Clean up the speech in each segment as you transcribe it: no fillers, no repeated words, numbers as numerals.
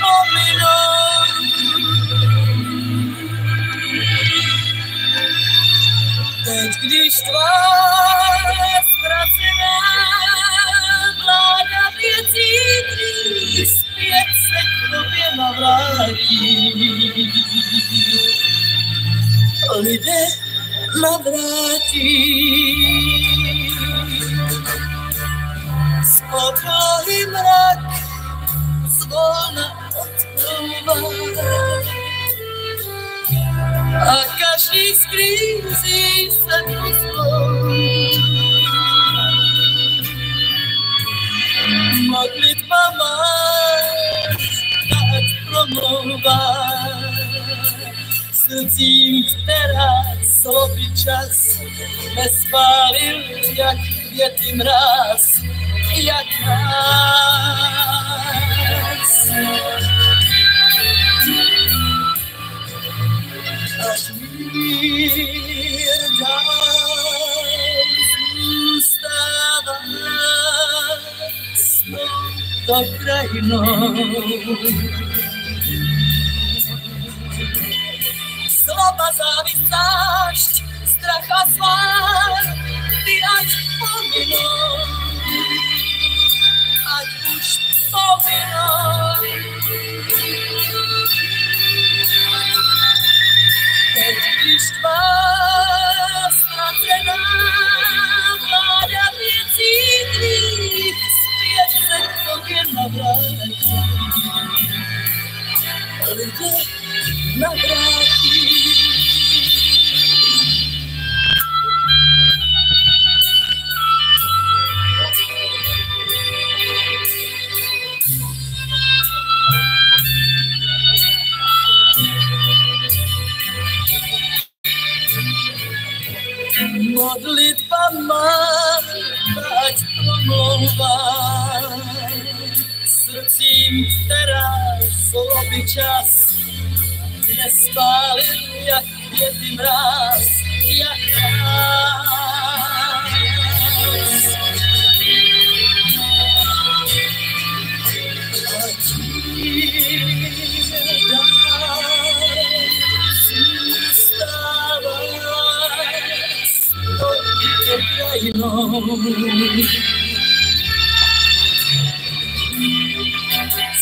pominou. Teď, když tvá ztracená vláda věcí tvých zpět se k tobě navrátí. Lidé navrátí. Z oblohy mrak zvolna odplouvá a každý sklízí se pozvou. Modlitba máš, ať promlouvá srdcím, která slovy čas nespálil, jak květy mráz, jak nás. Až mír dál zůstává s touto krajinou. Slova, závist, zášť, strach a svár, ty ať pominou, ať už pominou. Teď, když tvá ztracená vláda věcí tvých zpět se k tobě navrátí. Lidé navrátí. Modlitba má, ať promlouvá srdcím, která slovy čas nespálil, jak květy mráz, jak nás. Ať mír dál zůstává touto krajinou.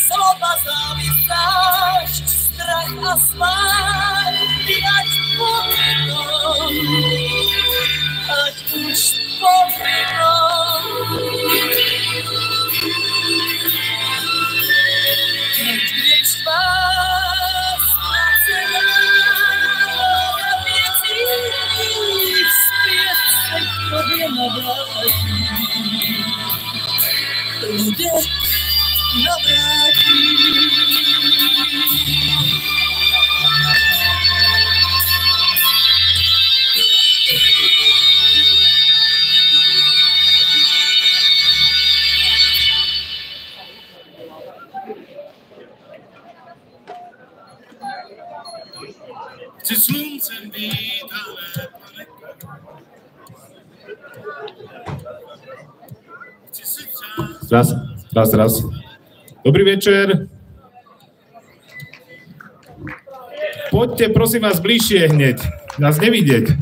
Slova, závist, zášť, strach a svár, ty ať pominou, ať už pominou. Teď, když tvá ztracená vláda věcí tvých zpět se k tobě navrátí. Lidé navrátí. Chci sluncem být, ale Raz. Dobrý večer. Poďte, prosím vás, bližšie hneď. Nás nevidieť.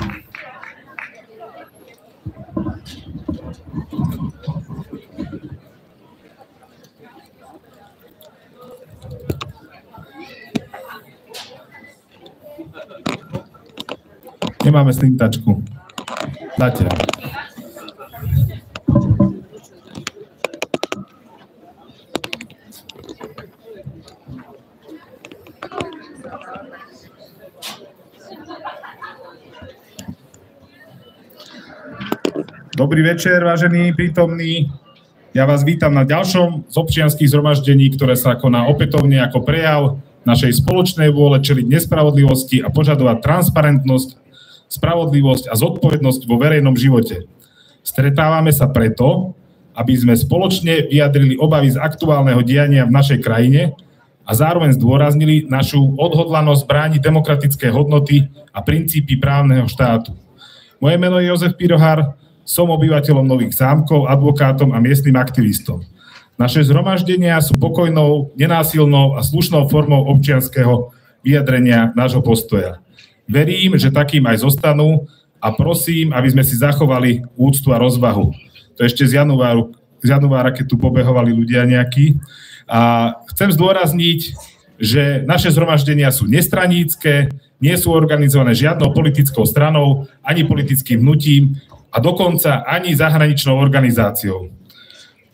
Nemáme slintačku. Zatiaľ. Dobrý večer, vážení prítomní. Ja vás vítam na ďalšom z občianskych zhromaždení, ktoré sa koná opätovne ako prejav našej spoločnej vôle čeliť nespravodlivosti a požadovať transparentnosť, spravodlivosť a zodpovednosť vo verejnom živote. Stretávame sa preto, aby sme spoločne vyjadrili obavy z aktuálneho diania v našej krajine a zároveň zdôraznili našu odhodlanosť brániť demokratické hodnoty a princípy právneho štátu. Moje meno je Jozef Pirohár, som obyvateľom Nových Zámkov, advokátom a miestnym aktivistom. Naše zhromaždenia sú pokojnou, nenásilnou a slušnou formou občianskeho vyjadrenia nášho postoja. Verím, že takým aj zostanú a prosím, aby sme si zachovali úctu a rozvahu. To ešte z januára, keď tu pobehovali ľudia nejakí. A chcem zdôrazniť, že naše zhromaždenia sú nestranícke, nie sú organizované žiadnou politickou stranou, ani politickým hnutím a dokonca ani zahraničnou organizáciou.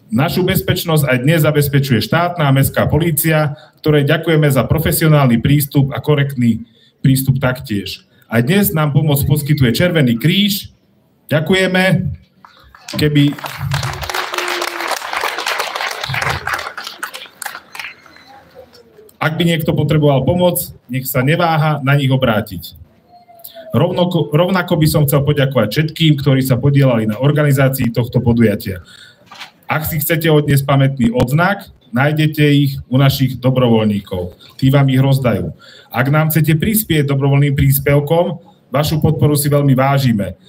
Našu bezpečnosť aj dnes zabezpečuje štátna a mestská polícia, ktorej ďakujeme za profesionálny prístup a korektný prístup taktiež. Aj dnes nám pomoc poskytuje Červený kríž. Ďakujeme. Ak by niekto potreboval pomoc, nech sa neváha na nich obrátiť. Rovnako by som chcel poďakovať všetkým, ktorí sa podielali na organizácii tohto podujatia. Ak si chcete odniesť pamätný odznak, nájdete ich u našich dobrovoľníkov. Tí vám ich rozdajú. Ak nám chcete prispieť dobrovoľným príspevkom, vašu podporu si veľmi vážime.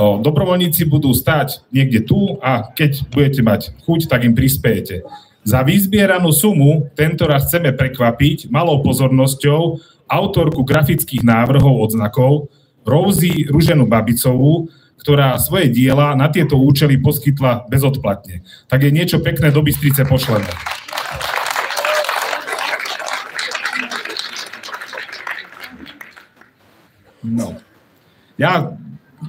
Dobrovoľníci budú stáť niekde tu a keď budete mať chuť, tak im prispiejete. Za vyzbieranú sumu tento raz chceme prekvapiť malou pozornosťou autorku grafických návrhov odznakov Rozy Ruženu Babicovú, ktorá svoje diela na tieto účely poskytla bezodplatne. Tak je niečo pekné do Bystrice pošleme. No.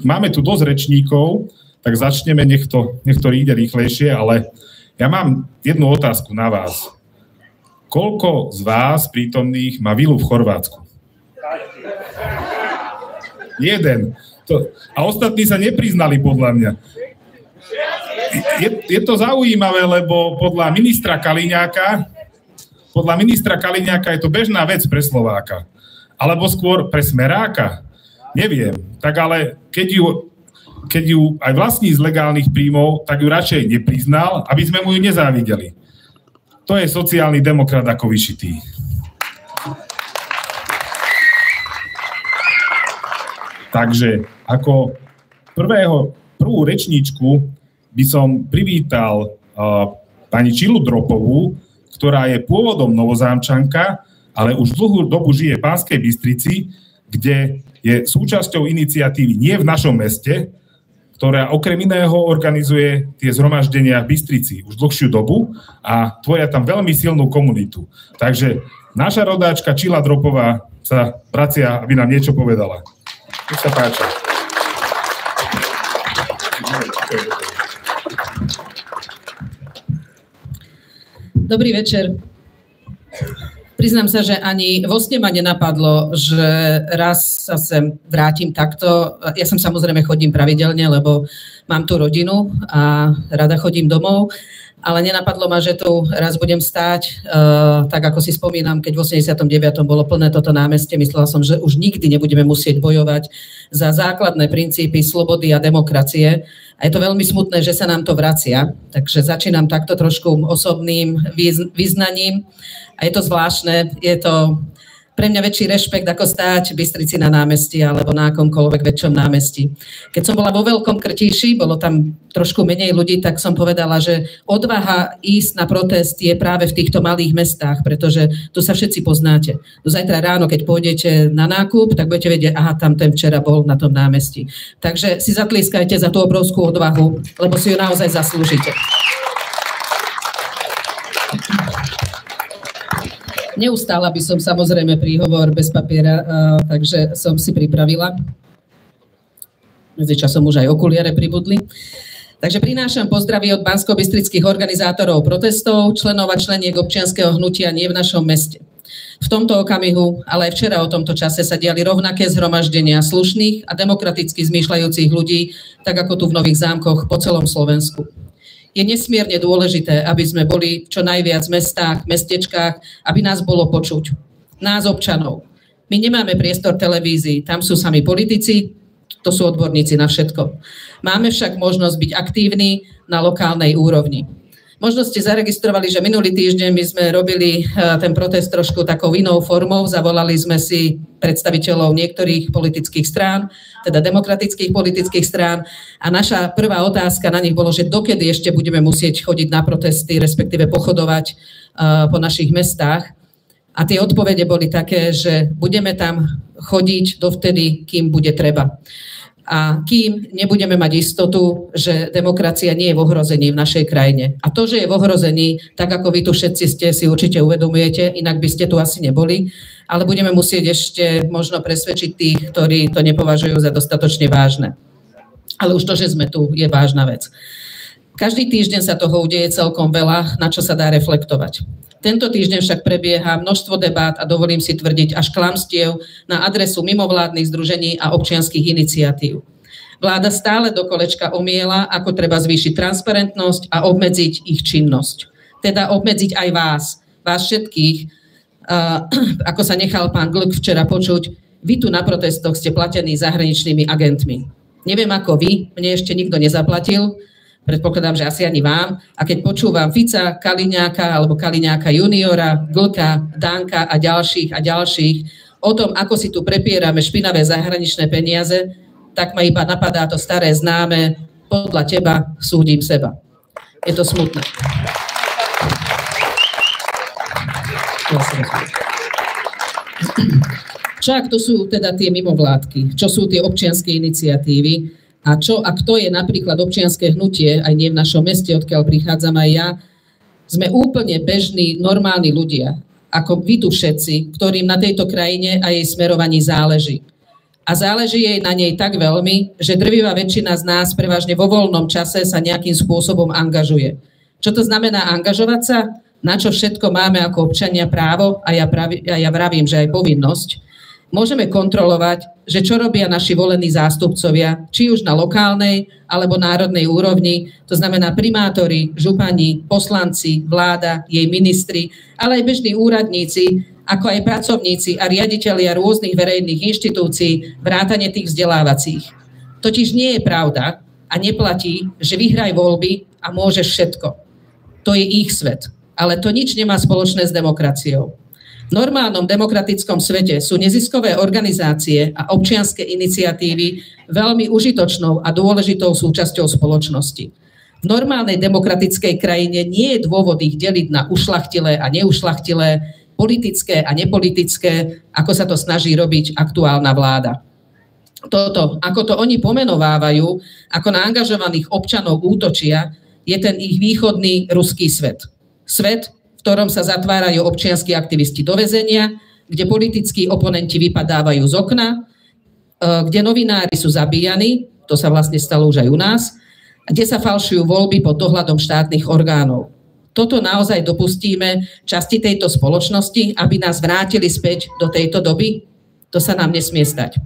Máme tu dosť rečníkov, tak začneme, nech to ide rýchlejšie, ale ja mám jednu otázku na vás. Koľko z vás prítomných má vilu v Chorvátsku? Jeden. A ostatní sa nepriznali, podľa mňa. Je to zaujímavé, lebo podľa ministra Kaliňáka je to bežná vec pre Slováka. Alebo skôr pre Smeráka. Neviem. Tak ale keď ju aj vlastní z legálnych príjmov, tak ju radšej nepriznal, aby sme mu ju nezávideli. To je sociálny demokrat ako vyšitý. Takže ako prvú rečníčku by som privítal pani Čilu Dropovú, ktorá je pôvodom Novozámčanka, ale už dlhú dobu žije v Banskej Bystrici, kde je súčasťou iniciatívy Nie v našom meste, ktorá okrem iného organizuje tie zhromaždenia v Bystrici už dlhšiu dobu a tvoria tam veľmi silnú komunitu. Takže naša rodáčka Čila Dropová sa vracia, aby nám niečo povedala. Nech sa páči. Dobrý večer. Priznám sa, že ani vo sne ma nenapadlo, že raz sa sem vrátim takto. Ja sem samozrejme chodím pravidelne, lebo mám tu rodinu a rada chodím domov, ale nenapadlo ma, že tu raz budem stáť. Tak ako si spomínam, keď v 89. bolo plné toto námestie, myslela som, že už nikdy nebudeme musieť bojovať za základné princípy slobody a demokracie. A je to veľmi smutné, že sa nám to vracia. Takže začínam takto trošku osobným vyznaním. A je to zvláštne, je to pre mňa väčší rešpekt, ako stáť v Bystrici na námestí alebo na akomkoľvek väčšom námestí. Keď som bola vo Veľkom Krtíši, bolo tam trošku menej ľudí, tak som povedala, že odvaha ísť na protest je práve v týchto malých mestách, pretože tu sa všetci poznáte. Do zajtra ráno, keď pôjdete na nákup, tak budete vedieť, aha, tam ten včera bol na tom námestí. Takže si zatlieskajte za tú obrovskú odvahu, lebo si ju naozaj zaslúžite. Neustála by som samozrejme príhovor bez papiera, takže som si pripravila. Medzičasom už aj okuliare pribudli. Takže prinášam pozdravy od banskobystrických organizátorov protestov, členov a členiek občianskeho hnutia Nie v našom meste. V tomto okamihu, ale aj včera o tomto čase sa diali rovnaké zhromaždenia slušných a demokraticky zmýšľajúcich ľudí, tak ako tu v Nových Zámkoch po celom Slovensku. Je nesmierne dôležité, aby sme boli v čo najviac mestách, mestečkách, aby nás bolo počuť. Nás, občanov. My nemáme priestor televízii, tam sú sami politici, to sú odborníci na všetko. Máme však možnosť byť aktívni na lokálnej úrovni. Možno ste zaregistrovali, že minulý týždeň my sme robili ten protest trošku takou inou formou. Zavolali sme si predstaviteľov niektorých politických strán, teda demokratických politických strán. A naša prvá otázka na nich bolo, že dokedy ešte budeme musieť chodiť na protesty, respektíve pochodovať po našich mestách. A tie odpovede boli také, že budeme tam chodiť dovtedy, kým bude treba. A kým nebudeme mať istotu, že demokracia nie je v ohrození v našej krajine. A to, že je v ohrození, tak ako vy tu všetci ste si určite uvedomujete, inak by ste tu asi neboli, ale budeme musieť ešte možno presvedčiť tých, ktorí to nepovažujú za dostatočne vážne. Ale už to, že sme tu, je vážna vec. Každý týždeň sa toho udeje celkom veľa, na čo sa dá reflektovať. Tento týždeň však prebieha množstvo debát a dovolím si tvrdiť až klamstiev na adresu mimovládnych združení a občianskych iniciatív. Vláda stále do kolečka omiela, ako treba zvýšiť transparentnosť a obmedziť ich činnosť. Teda obmedziť aj vás všetkých, ako sa nechal pán Glk včera počuť, vy tu na protestoch ste platení zahraničnými agentmi. Neviem ako vy, mne ešte nikto nezaplatil, predpokladám, že asi ani vám. A keď počúvam Fica, Kaliňáka alebo Kaliňáka juniora, Glka, Danka a ďalších o tom, ako si tu prepierame špinavé zahraničné peniaze, tak ma iba napadá to staré známe, podľa teba súdim seba. Je to smutné. Čo ak to sú teda tie mimovládky? Čo sú tie občianske iniciatívy? A čo, ak to je napríklad občianske hnutie, aj nie v našom meste, odkiaľ prichádzam aj ja, sme úplne bežní, normálni ľudia, ako vy tu všetci, ktorým na tejto krajine a jej smerovaní záleží. A záleží jej na nej tak veľmi, že drvivá väčšina z nás prevažne vo voľnom čase sa nejakým spôsobom angažuje. Čo to znamená angažovať sa? Na čo všetko máme ako občania právo? A ja vravím, že aj povinnosť. Môžeme kontrolovať, že čo robia naši volení zástupcovia, či už na lokálnej alebo národnej úrovni, to znamená primátori, župani, poslanci, vláda, jej ministri, ale aj bežní úradníci, ako aj pracovníci a riaditelia rôznych verejných inštitúcií, vrátane tých vzdelávacích. Totiž nie je pravda a neplatí, že vyhraj voľby a môžeš všetko. To je ich svet, ale to nič nemá spoločné s demokraciou. V normálnom demokratickom svete sú neziskové organizácie a občianske iniciatívy veľmi užitočnou a dôležitou súčasťou spoločnosti. V normálnej demokratickej krajine nie je dôvod ich deliť na ušľachtilé a neušľachtilé, politické a nepolitické, ako sa to snaží robiť aktuálna vláda. Toto, ako to oni pomenovávajú, ako na angažovaných občanov útočia, je ten ich východný ruský svet. Svet, v ktorom sa zatvárajú občianski aktivisti do väzenia, kde politickí oponenti vypadávajú z okna, kde novinári sú zabíjani, to sa vlastne stalo už aj u nás, a kde sa falšujú voľby pod dohľadom štátnych orgánov. Toto naozaj dopustíme časti tejto spoločnosti, aby nás vrátili späť do tejto doby? To sa nám nesmie stať.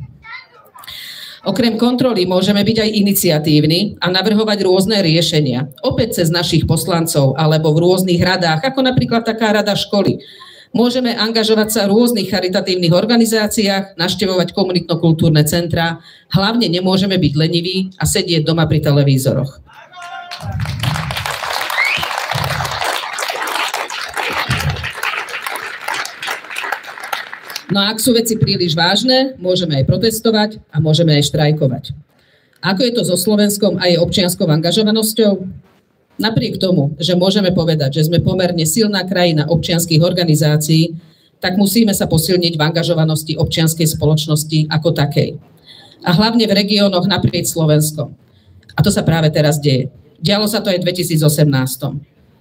Okrem kontroly môžeme byť aj iniciatívni a navrhovať rôzne riešenia. Opäť cez našich poslancov alebo v rôznych radách, ako napríklad taká rada školy. Môžeme angažovať sa v rôznych charitatívnych organizáciách, navštevovať komunitno-kultúrne centrá. Hlavne nemôžeme byť leniví a sedieť doma pri televízoroch. No a ak sú veci príliš vážne, môžeme aj protestovať a môžeme aj štrajkovať. Ako je to so Slovenskom a jej občianskou angažovanosťou? Napriek tomu, že môžeme povedať, že sme pomerne silná krajina občianskych organizácií, tak musíme sa posilniť v angažovanosti občianskej spoločnosti ako takej. A hlavne v regiónoch naprieč Slovenskom. A to sa práve teraz deje. Dialo sa to aj v 2018.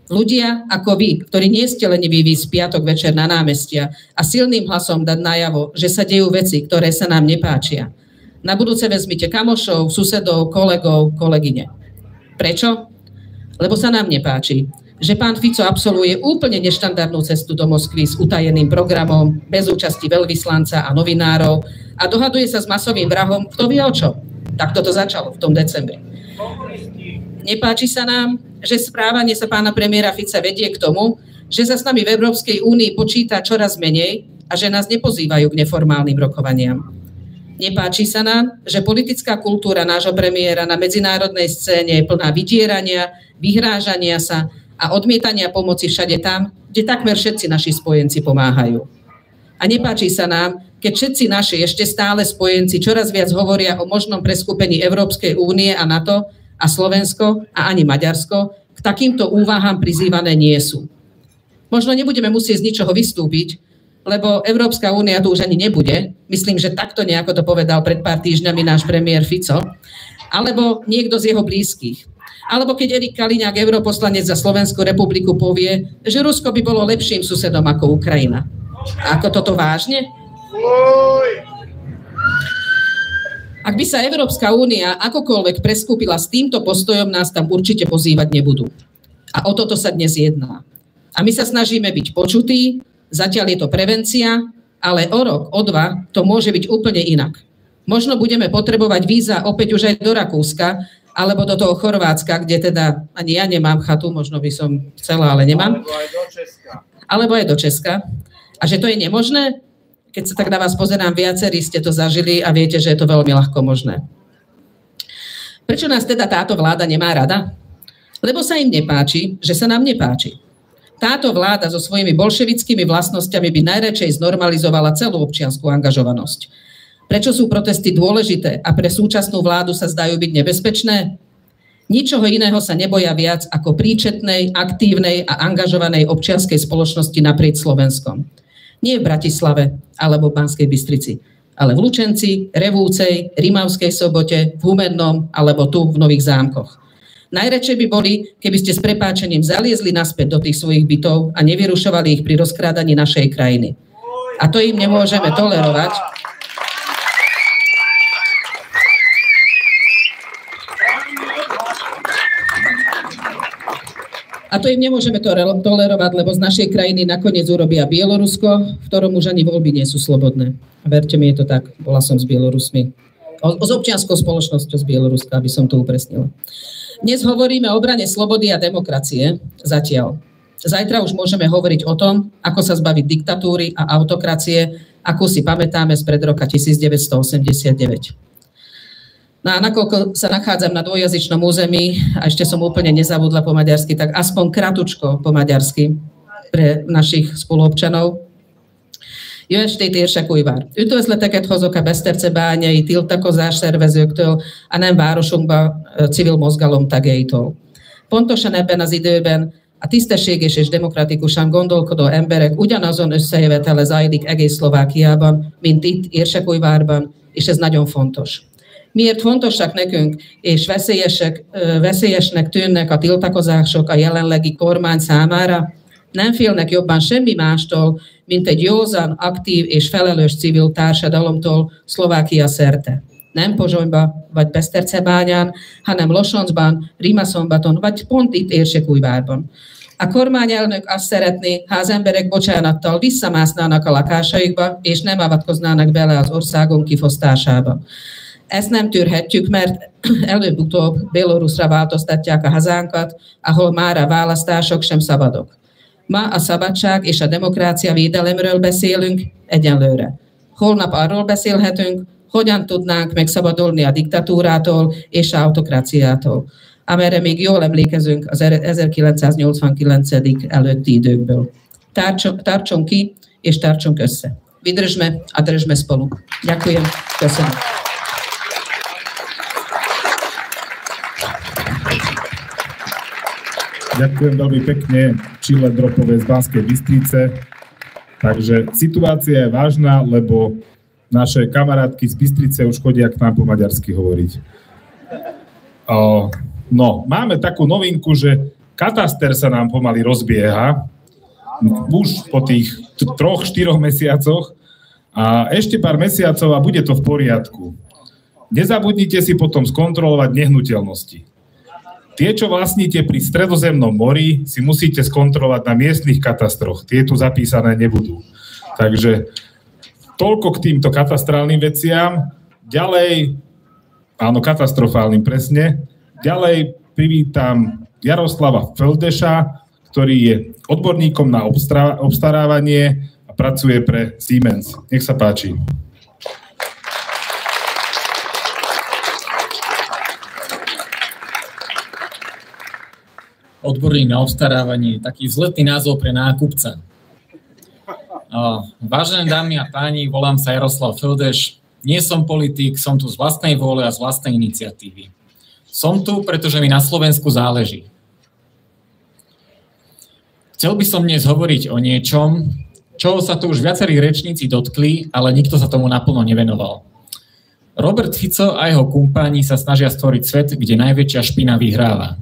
Ľudia ako vy, ktorí nie ste leniví výjsť piatok večer na námestia a silným hlasom dať najavo, že sa dejú veci, ktoré sa nám nepáčia. Na budúce vezmite kamošov, susedov, kolegov, kolegyne. Prečo? Lebo sa nám nepáči, že pán Fico absolvuje úplne neštandardnú cestu do Moskvy s utajeným programom, bez účasti veľvyslanca a novinárov a dohaduje sa s masovým vrahom, kto vie o čom. Tak toto začalo v tom decembri. Nepáči sa nám, že správanie sa pána premiéra Fica vedie k tomu, že sa s nami v Európskej únii počíta čoraz menej a že nás nepozývajú k neformálnym rokovaniam. Nepáči sa nám, že politická kultúra nášho premiéra na medzinárodnej scéne je plná vydierania, vyhrážania sa a odmietania pomoci všade tam, kde takmer všetci naši spojenci pomáhajú. A nepáči sa nám, keď všetci naši ešte stále spojenci čoraz viac hovoria o možnom preskupení Európskej únie a NATO a Slovensko a ani Maďarsko k takýmto úvahám prizývané nie sú. Možno nebudeme musieť z ničoho vystúpiť, lebo Európska únia tu už ani nebude. Myslím, že takto nejako to povedal pred pár týždňami náš premiér Fico. Alebo niekto z jeho blízkych. Alebo keď Erik Kaliňák, europoslanec za Slovenskú republiku, povie, že Rusko by bolo lepším susedom ako Ukrajina. A ako toto vážne? Ak by sa Európska únia akokoľvek preskúpila s týmto postojom, nás tam určite pozývať nebudú. A o toto sa dnes jedná. A my sa snažíme byť počutí, zatiaľ je to prevencia, ale o rok, o dva to môže byť úplne inak. Možno budeme potrebovať víza opäť už aj do Rakúska, alebo do toho Chorvátska, kde teda ani ja nemám chatu, možno by som chcela, ale nemám. Alebo aj do Česka. Alebo aj do Česka. A že to je nemožné? Keď sa tak na vás pozerám, viacerí ste to zažili a viete, že je to veľmi ľahko možné. Prečo nás teda táto vláda nemá rada? Lebo sa im nepáči, že sa nám nepáči. Táto vláda so svojimi bolševickými vlastnosťami by najradšej znormalizovala celú občiansku angažovanosť. Prečo sú protesty dôležité a pre súčasnú vládu sa zdajú byť nebezpečné? Ničoho iného sa neboja viac ako príčetnej, aktívnej a angažovanej občianskej spoločnosti naprieč Slovenskom. Nie v Bratislave alebo v Banskej Bystrici, ale v Lučenci, Revúcej, Rimavskej Sobote, v Humennom alebo tu v Nových Zámkoch. Najradšej by boli, keby ste s prepáčením zaliezli naspäť do tých svojich bytov a nevyrušovali ich pri rozkrádaní našej krajiny. A to im nemôžeme tolerovať. A to im nemôžeme tolerovať, lebo z našej krajiny nakoniec urobia Bielorusko, v ktorom už ani voľby nie sú slobodné. A verte mi, je to tak. Bola som s Bielorusmi. S občianskou spoločnosťou z Bieloruska, aby som to upresnila. Dnes hovoríme o obrane slobody a demokracie. Zatiaľ. Zajtra už môžeme hovoriť o tom, ako sa zbaviť diktatúry a autokracie, akú si pamätáme spred roka 1989. No a nakoľko sa nachádzam na dvojjazyčnom území a ešte som úplne nezabudla po maďarsky, tak aspoň kratučko po maďarsky pre našich spoluobčanov. Jó estét érsek Újvár! Üdvözleteket hozok a Beszterce bányai tiltakozás szervezőktől, a nem városunkba civil mozgalom tagjaitól. Pontosan ebben az időben a tisztességes és demokratikusan gondolkodó emberek ugyanazon összejövetele zajlik egész Szlovákiában, mint itt Érsekújvárban, és ez nagyon fontos. Miért fontosak nekünk és veszélyesnek tűnnek a tiltakozások a jelenlegi kormány számára? Nem félnek jobban semmi mástól, mint egy józan, aktív és felelős civil társadalomtól Szlovákia szerte. Nem Pozsonyba vagy Besztercebányán, hanem Losoncban, Rimaszombaton vagy pont itt Érsekújvárban. A kormányelnök azt szeretné, ha az emberek bocsánattal visszamásznának a lakásaikba, és nem avatkoznának bele az országunk kifosztásába. Ezt nem tűrhetjük, mert előbb-utóbb Béloruszra változtatják a hazánkat, ahol már a választások sem szabadok. Ma a szabadság és a demokrácia védelemről beszélünk egyenlőre. Holnap arról beszélhetünk, hogyan tudnánk megszabadulni a diktatúrától és a autokráciától, amelyre még jól emlékezünk az 1989. előtti időkből. Tartson ki és tartsunk össze. Vydržme a držme spolu. Ďakujem. Köszönöm. Ďakujem veľmi pekne, Čile Dropové z Banskej Bystrice. Takže situácia je vážna, lebo naše kamarátky z Bystrice už chodia k nám po maďarsky hovoriť. No, máme takú novinku, že kataster sa nám pomaly rozbieha, už po tých 3-4 mesiacoch a ešte pár mesiacov a bude to v poriadku. Nezabudnite si potom skontrolovať nehnuteľnosti. Tie, čo vlastníte pri Stredozemnom mori, si musíte skontrolovať na miestnych katastroch. Tie tu zapísané nebudú. Takže toľko k týmto katastrálnym veciam. Ďalej, áno, katastrofálnym presne. Ďalej privítam Jaroslava Feldeša, ktorý je odborníkom na obstarávanie a pracuje pre Siemens. Nech sa páči. odborník na obstarávanie, taký vzletný názov pre nákupca. Vážené dámy a páni, volám sa Jaroslav Feldeš, nie som politik, som tu z vlastnej vôle a z vlastnej iniciatívy. Som tu, pretože mi na Slovensku záleží. Chcel by som dnes hovoriť o niečom, čoho sa tu už viacerí rečníci dotkli, ale nikto sa tomu naplno nevenoval. Robert Fico a jeho kumpáni sa snažia stvoriť svet, kde najväčšia špina vyhráva.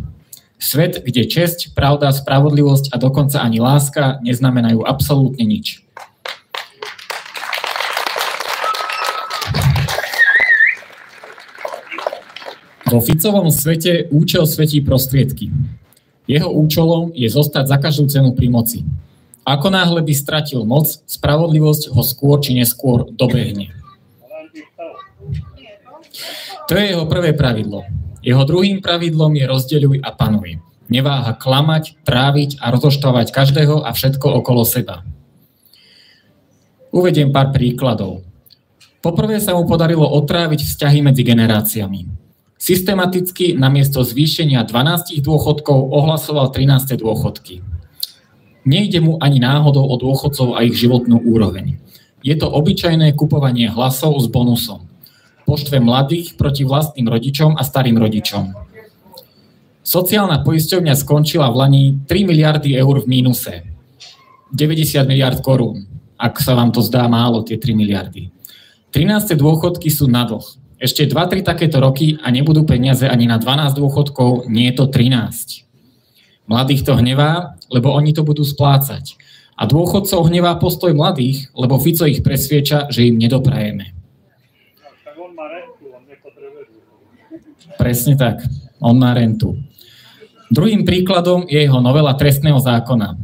Svet, kde česť, pravda, spravodlivosť a dokonca ani láska neznamenajú absolútne nič. Vo Ficovom svete účel svetí prostriedky. Jeho účelom je zostať za každú cenu pri moci. Ako náhle by stratil moc, spravodlivosť ho skôr či neskôr dobehne. To je jeho prvé pravidlo. Jeho druhým pravidlom je rozdeľuj a panuj. Neváha klamať, tráviť a rozoštvávať každého a všetko okolo seba. Uvediem pár príkladov. Poprvé sa mu podarilo otráviť vzťahy medzi generáciami. Systematicky namiesto zvýšenia 12 dôchodkov ohlasoval 13. dôchodky. Nejde mu ani náhodou o dôchodcov a ich životnú úroveň. Je to obyčajné kupovanie hlasov s bonusom. Poštve mladých proti vlastným rodičom a starým rodičom. Sociálna poisťovňa skončila v lani 3 miliardy eur v mínuse. 90 miliard korún, ak sa vám to zdá málo, tie 3 miliardy. 13. dôchodky sú na dlh. Ešte 2-3 takéto roky a nebudú peniaze ani na 12 dôchodkov, nie je to 13. Mladých to hnevá, lebo oni to budú splácať. A dôchodcov hnevá postoj mladých, lebo Fico ich presvieča, že im nedoprajeme. Tak on má rentu, on nepotrebuje. Presne tak, on má rentu. Druhým príkladom je jeho novela trestného zákona.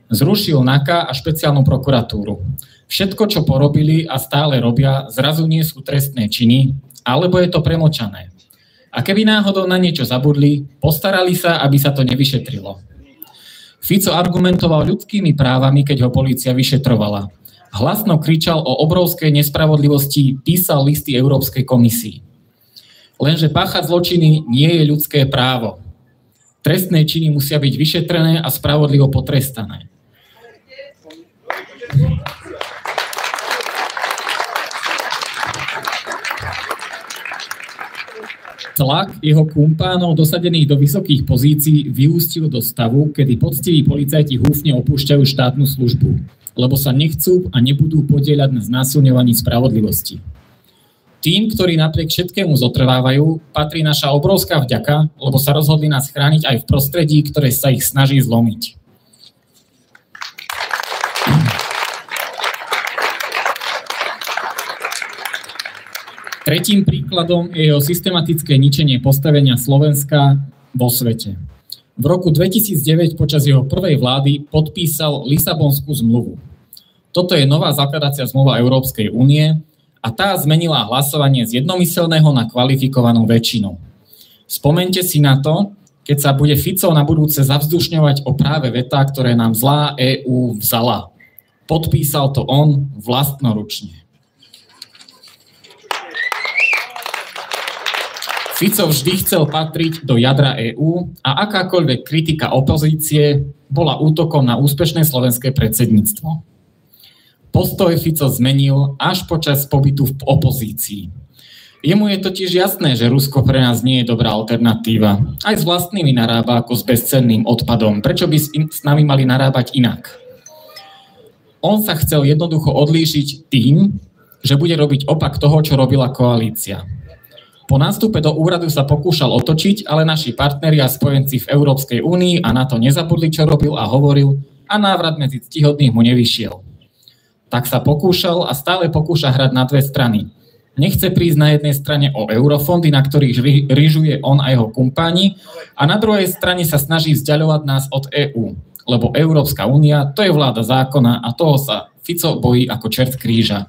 Zrušil NAKA a špeciálnu prokuratúru. Všetko, čo porobili a stále robia, zrazu nie sú trestné činy, alebo je to premlčané. A keby náhodou na niečo zabudli, postarali sa, aby sa to nevyšetrilo. Fico argumentoval ľudskými právami, keď ho polícia vyšetrovala. Hlasno kričal o obrovskej nespravodlivosti, písal listy Európskej komisii. Lenže páchať zločiny nie je ľudské právo. Trestné činy musia byť vyšetrené a spravodlivo potrestané. Tlak jeho kumpánov dosadených do vysokých pozícií vyústil do stavu, kedy poctiví policajti húfne opúšťajú štátnu službu, lebo sa nechcú a nebudú podieľať na znásilňovaní spravodlivosti. Tým, ktorí napriek všetkému zotrvávajú, patrí naša obrovská vďaka, lebo sa rozhodli nás chrániť aj v prostredí, ktoré sa ich snaží zlomiť. Tretím príkladom je jeho systematické ničenie postavenia Slovenska vo svete. V roku 2009 počas jeho prvej vlády podpísal Lisabonskú zmluvu. Toto je nová zakladacia zmluva Európskej únie a tá zmenila hlasovanie z jednomyseľného na kvalifikovanú väčšinu. Spomeňte si na to, keď sa bude Fico na budúce zavzdušňovať o práve veta, ktoré nám zlá EÚ vzala. Podpísal to on vlastnoručne. Fico vždy chcel patriť do jadra EÚ a akákoľvek kritika opozície bola útokom na úspešné slovenské predsedníctvo. Postoj Fico zmenil až počas pobytu v opozícii. Jemu je totiž jasné, že Rusko pre nás nie je dobrá alternatíva. Aj s vlastnými narába ako s bezcenným odpadom. Prečo by s nami mali narábať inak? On sa chcel jednoducho odlíšiť tým, že bude robiť opak toho, čo robila koalícia. Po nástupe do úradu sa pokúšal otočiť, ale naši partneri a spojenci v Európskej únii a NATO nezabudli, čo robil a hovoril, a návrat medzi ctihodných mu nevyšiel. Tak sa pokúšal a stále pokúša hrať na dve strany. Nechce prísť na jednej strane o eurofondy, na ktorých ryžuje on a jeho kumpáni, a na druhej strane sa snaží vzdiaľovať nás od EÚ, lebo Európska únia to je vláda zákona a toho sa Fico bojí ako čert kríža.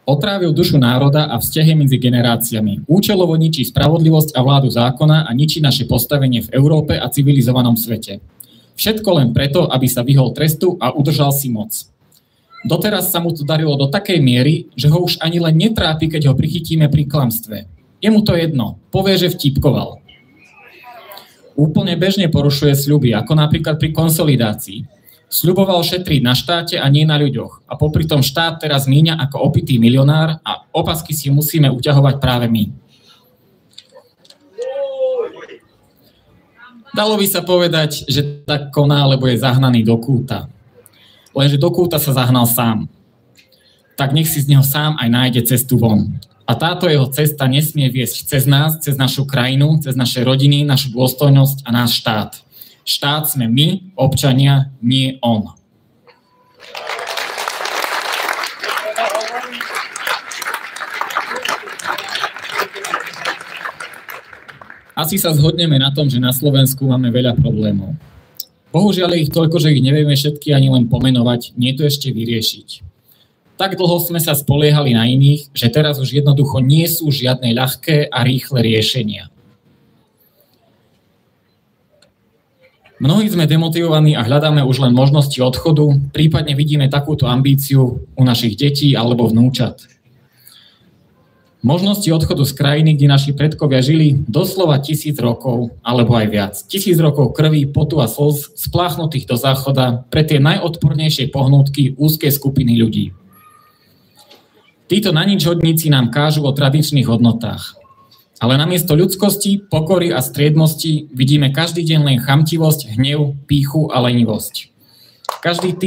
Otrávil dušu národa a vzťahy medzi generáciami. Účelovo ničí spravodlivosť a vládu zákona a ničí naše postavenie v Európe a civilizovanom svete. Všetko len preto, aby sa vyhol trestu a udržal si moc. Doteraz sa mu to darilo do takej miery, že ho už ani len netrápi, keď ho prichytíme pri klamstve. Je mu to jedno, povie, že vtipkoval. Úplne bežne porušuje sľuby, ako napríklad pri konsolidácii. Sľuboval šetriť na štáte a nie na ľuďoch. A popri tom štát teraz míňa ako opitý milionár a opasky si musíme uťahovať práve my. Dalo by sa povedať, že tak koná, lebo je zahnaný do kúta. Lenže do kúta sa zahnal sám. Tak nech si z neho sám aj nájde cestu von. A táto jeho cesta nesmie viesť cez nás, cez našu krajinu, cez naše rodiny, našu dôstojnosť a náš štát. Štát sme my, občania, nie on. Asi sa zhodneme na tom, že na Slovensku máme veľa problémov. Bohužiaľ je ich toľko, že ich nevieme všetky ani len pomenovať, nie to ešte vyriešiť. Tak dlho sme sa spoliehali na iných, že teraz už jednoducho nie sú žiadne ľahké a rýchle riešenia. Mnohí sme demotivovaní a hľadáme už len možnosti odchodu, prípadne vidíme takúto ambíciu u našich detí alebo vnúčat. Možnosti odchodu z krajiny, kde naši predkovia žili doslova 1000 rokov, alebo aj viac. 1000 rokov krvi, potu a slz spláchnutých do záchoda pre tie najodpornejšie pohnútky úzkej skupiny ľudí. Títo naničhodníci nám kážu o tradičných hodnotách. Ale namiesto ľudskosti, pokory a striedmosti vidíme každý deň len chamtivosť, hnev, pýchu a lenivosť. Každý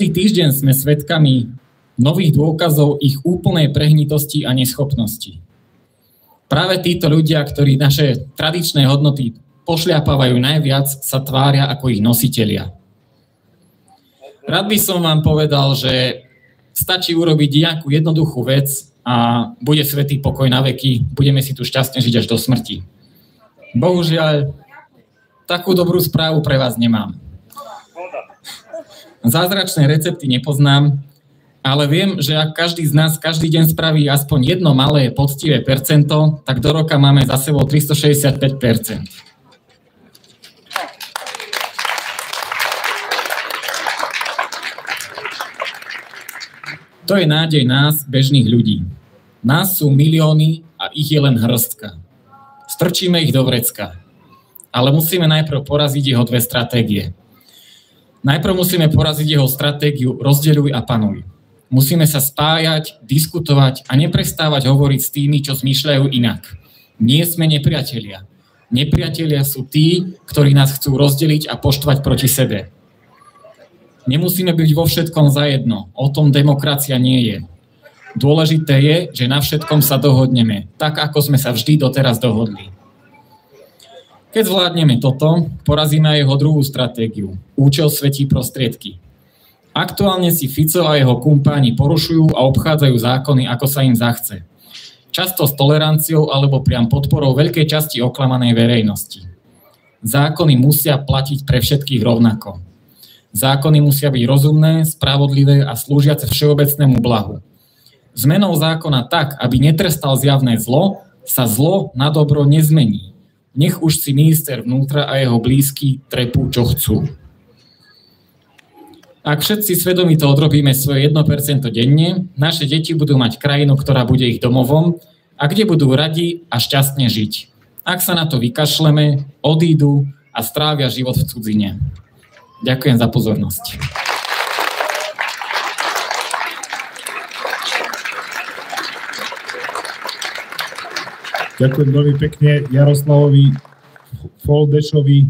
týždeň sme svedkami nových dôkazov ich úplnej prehnitosti a neschopnosti. Práve títo ľudia, ktorí naše tradičné hodnoty pošľapávajú najviac, sa tvária ako ich nositelia. Rád by som vám povedal, že stačí urobiť nejakú jednoduchú vec a bude svätý pokoj na veky, budeme si tu šťastne žiť až do smrti. Bohužiaľ, takú dobrú správu pre vás nemám. Zázračné recepty nepoznám, ale viem, že ak každý z nás každý deň spraví aspoň jedno malé poctivé percento, tak do roka máme za sebou 365%. To je nádej nás, bežných ľudí. Nás sú milióny a ich je len hrstka. Strčíme ich do vrecka. Ale musíme najprv poraziť jeho dve stratégie. Najprv musíme poraziť jeho stratégiu rozdeľuj a panuj. Musíme sa spájať, diskutovať a neprestávať hovoriť s tými, čo zmýšľajú inak. Nie sme nepriatelia. Nepriatelia sú tí, ktorí nás chcú rozdeliť a poštvať proti sebe. Nemusíme byť vo všetkom zajedno. O tom demokracia nie je. Dôležité je, že na všetkom sa dohodneme, tak ako sme sa vždy doteraz dohodli. Keď zvládneme toto, porazíme aj jeho druhú stratégiu. Účel svätí prostriedky. Aktuálne si Fico a jeho kumpáni porušujú a obchádzajú zákony, ako sa im zachce. Často s toleranciou alebo priam podporou veľkej časti oklamanej verejnosti. Zákony musia platiť pre všetkých rovnako. Zákony musia byť rozumné, spravodlivé a slúžiace všeobecnému blahu. Zmenou zákona tak, aby netrestal zjavné zlo, sa zlo na dobro nezmení. Nech už si minister vnútra a jeho blízky trepú, čo chcú. Ak všetci svedomito odrobíme svoje 1% denne, naše deti budú mať krajinu, ktorá bude ich domovom a kde budú radi a šťastne žiť. Ak sa na to vykašleme, odídu a strávia život v cudzine. Ďakujem za pozornosť. Ďakujem veľmi pekne Jaroslavovi Foldešovi,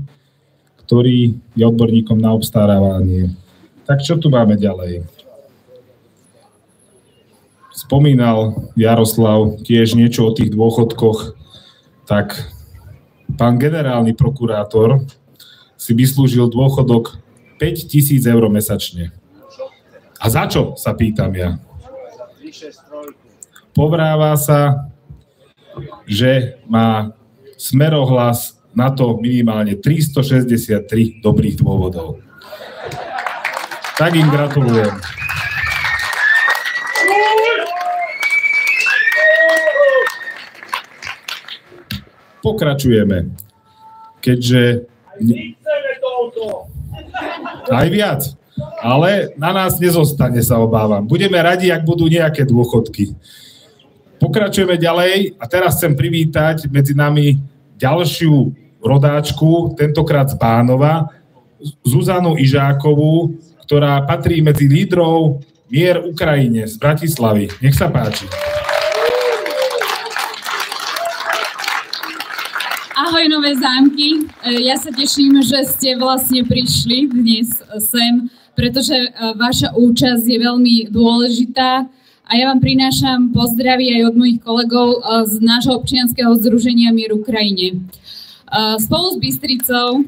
ktorý je odborníkom na obstarávanie. Tak čo tu máme ďalej? Spomínal Jaroslav tiež niečo o tých dôchodkoch, tak pán generálny prokurátor si vyslúžil dôchodok 5 000 eur mesačne. A za čo, sa pýtam ja? Povráva sa, že má Smerohlas na to minimálne 363 dobrých dôvodov. Tak im gratulujem. Pokračujeme. keďže... Aj viac. Ale na nás nezostane, sa obávam. Budeme radi, ak budú nejaké dôchodky. Pokračujeme ďalej a teraz chcem privítať medzi nami ďalšiu rodáčku, tentokrát z Bánova, Zuzanu Ižákovú, ktorá patrí medzi lídrov Mier Ukrajine z Bratislavy. Nech sa páči. Ahoj, Nové Zámky. Ja sa teším, že ste vlastne prišli dnes sem, pretože vaša účasť je veľmi dôležitá a ja vám prinášam pozdravy aj od mojich kolegov z nášho občianskeho združenia Mier Ukrajine. Spolu s Bystricou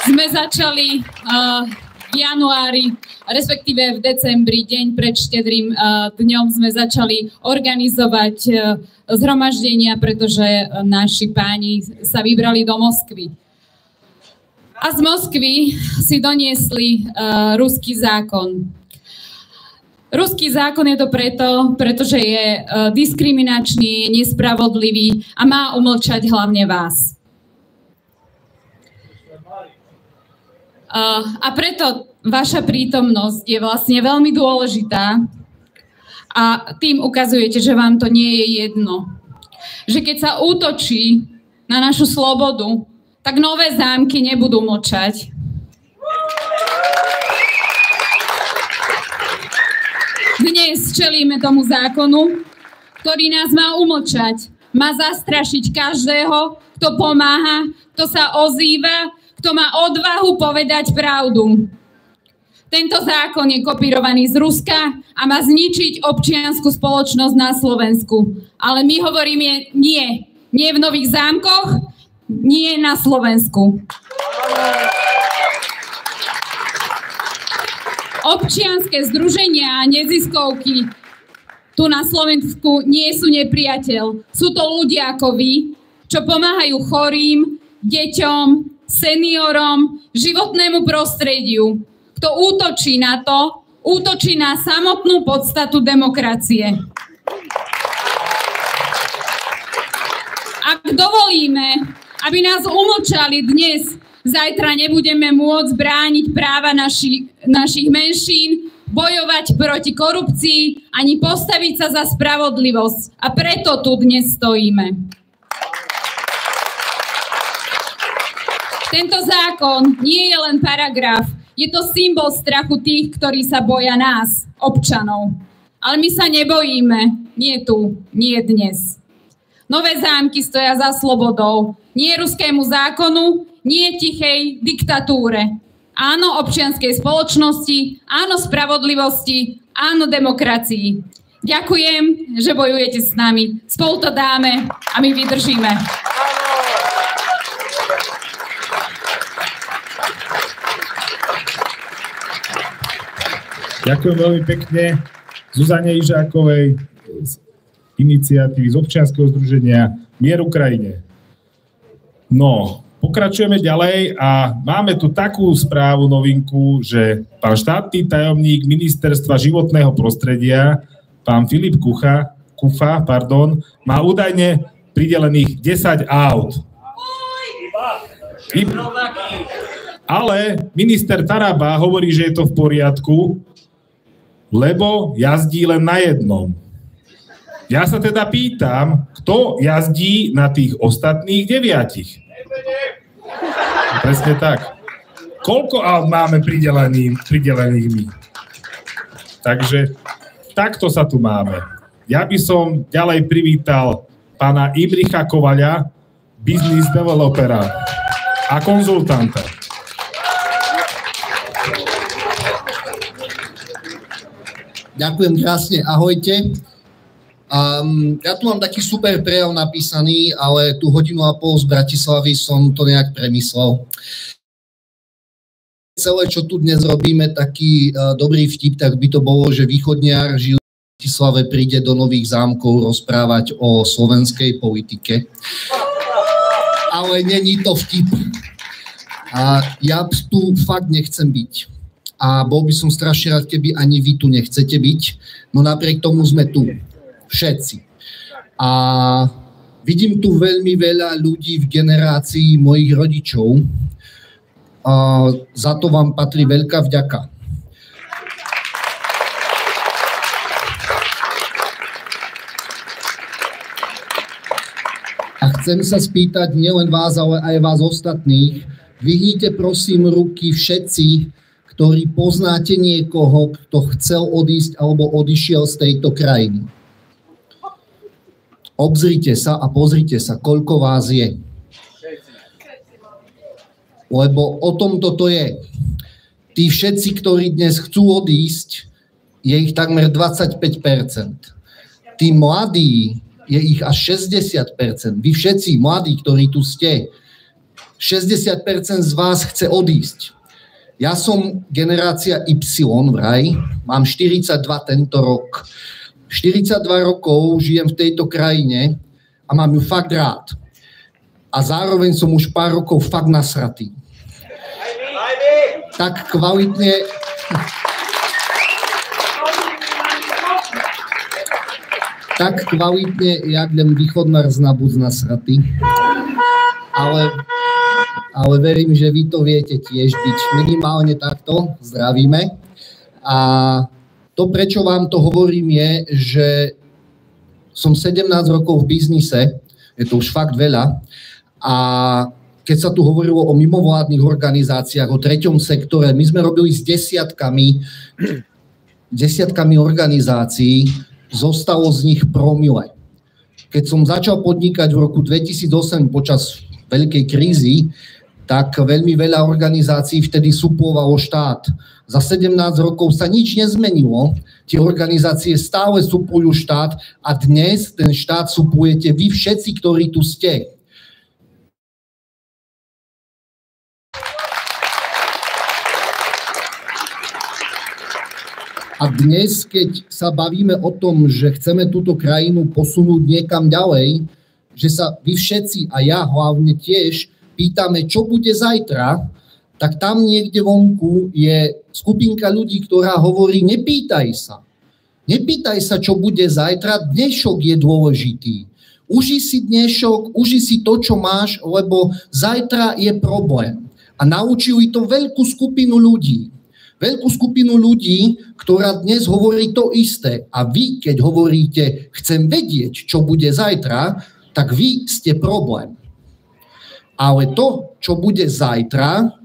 sme začali v januári, respektíve v decembri, deň pred Štedrým dňom sme začali organizovať zhromaždenia, pretože naši páni sa vybrali do Moskvy. A z Moskvy si doniesli ruský zákon. Ruský zákon je to pretože je diskriminačný, nespravodlivý a má umlčať hlavne vás. A preto vaša prítomnosť je vlastne veľmi dôležitá a tým ukazujete, že vám to nie je jedno. Že keď sa útočí na našu slobodu, tak Nové Zámky nebudú mlčať. Dnes čelíme tomu zákonu, ktorý nás má umlčať. Má zastrašiť každého, kto pomáha, kto sa ozýva, kto má odvahu povedať pravdu. Tento zákon je kopírovaný z Ruska a má zničiť občiansku spoločnosť na Slovensku. Ale my hovoríme nie. Nie v Nových Zámkoch, nie na Slovensku. Občianske združenia a neziskovky tu na Slovensku nie sú nepriateľ. Sú to ľudia ako vy, čo pomáhajú chorým, deťom, seniorom, životnému prostrediu. Kto útočí na to, útočí na samotnú podstatu demokracie. Ak dovolíme, aby nás umlčali dnes, zajtra nebudeme môcť brániť práva našich menšín, bojovať proti korupcii, ani postaviť sa za spravodlivosť. A preto tu dnes stojíme. Tento zákon nie je len paragraf, je to symbol strachu tých, ktorí sa boja nás, občanov. Ale my sa nebojíme, nie tu, nie dnes. Nové Zámky stoja za slobodou, nie ruskému zákonu, nie tichej diktatúre. Áno občianskej spoločnosti, áno spravodlivosti, áno demokracii. Ďakujem, že bojujete s nami. Spolu to dáme a my vydržíme. Ďakujem veľmi pekne Zuzane Ižákovej z iniciatívy z občianskeho združenia Mier Ukrajine. No, pokračujeme ďalej a máme tu takú správu, novinku, že pán štátny tajomník Ministerstva životného prostredia, pán Filip Kufa, má údajne pridelených 10 aut. Ale minister Taraba hovorí, že je to v poriadku, lebo jazdí len na jednom. Ja sa teda pýtam, kto jazdí na tých ostatných 9? Presne tak. Koľko aut máme pridelených my? Takže takto sa tu máme. Ja by som ďalej privítal pána Imricha Kovaľa, business developera a konzultanta. Ďakujem krásne, ahojte. Ja tu mám taký super prejav napísaný, ale tú 1,5 hodinu z Bratislavy som to nejak premyslel. Celé, čo tu dnes robíme, taký dobrý vtip, tak by to bolo, že východniar žil v Bratislave príde do Nových Zámkov rozprávať o slovenskej politike. Ale není to vtip. A ja tu fakt nechcem byť. A bol by som strašne rád, keby ani vy tu nechcete byť, no napriek tomu sme tu. Všetci. A Vidím tu veľmi veľa ľudí v generácii mojich rodičov a za to vám patrí veľká vďaka. A chcem sa spýtať nielen vás, ale aj vás ostatných, vyhnite prosím ruky všetci, ktorí poznáte niekoho, kto chcel odísť alebo odišiel z tejto krajiny. Obzrite sa a pozrite sa, koľko vás je. Lebo o tom toto je. Tí všetci, ktorí dnes chcú odísť, je ich takmer 25%. Tí mladí, je ich až 60%. Vy všetci mladí, ktorí tu ste, 60% z vás chce odísť. Ja som generácia Y vraj, mám 42 tento rok. 42 rokov žijem v tejto krajine a mám ju fakt rád. A zároveň som už pár rokov fakt nasratý. Tak kvalitne... Tak kvalitne, jak len východná znabud nasratý. Ale verím, že vy to viete tiež byť minimálne takto. Zdravíme. A to, prečo vám to hovorím, je, že som 17 rokov v biznise, je to už fakt veľa, a keď sa tu hovorilo o mimovládnych organizáciách, o treťom sektore, my sme robili s desiatkami organizácií, zostalo z nich promile. Keď som začal podnikať v roku 2008 počas veľkej krízy, tak veľmi veľa organizácií vtedy suplovalo štát. Za 17 rokov sa nič nezmenilo, tie organizácie stále suplujú štát a dnes ten štát suplujete vy všetci, ktorí tu ste. A dnes, keď sa bavíme o tom, že chceme túto krajinu posunúť niekam ďalej, že sa vy všetci a ja hlavne tiež pýtame, čo bude zajtra, tak tam niekde vonku je skupinka ľudí, ktorá hovorí, nepýtaj sa. Nepýtaj sa, čo bude zajtra, dnešok je dôležitý. Uži si dnešok, uži si to, čo máš, lebo zajtra je problém. A naučili to veľkú skupinu ľudí. Veľkú skupinu ľudí, ktorá dnes hovorí to isté. A vy, keď hovoríte, chcem vedieť, čo bude zajtra, tak vy ste problém. Ale to, čo bude zajtra,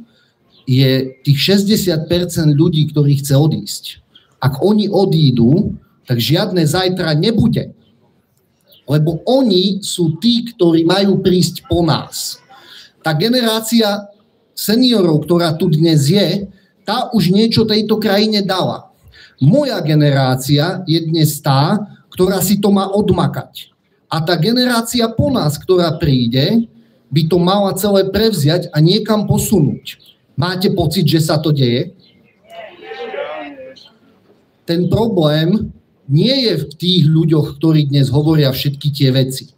je tých 60% ľudí, ktorí chce odísť. Ak oni odídu, tak žiadne zajtra nebude. Lebo oni sú tí, ktorí majú prísť po nás. Tá generácia seniorov, ktorá tu dnes je, tá už niečo tejto krajine dala. Moja generácia je dnes tá, ktorá si to má odmakať. A tá generácia po nás, ktorá príde, by to mala celé prevziať a niekam posunúť. Máte pocit, že sa to deje? Ten problém nie je v tých ľuďoch, ktorí dnes hovoria všetky tie veci.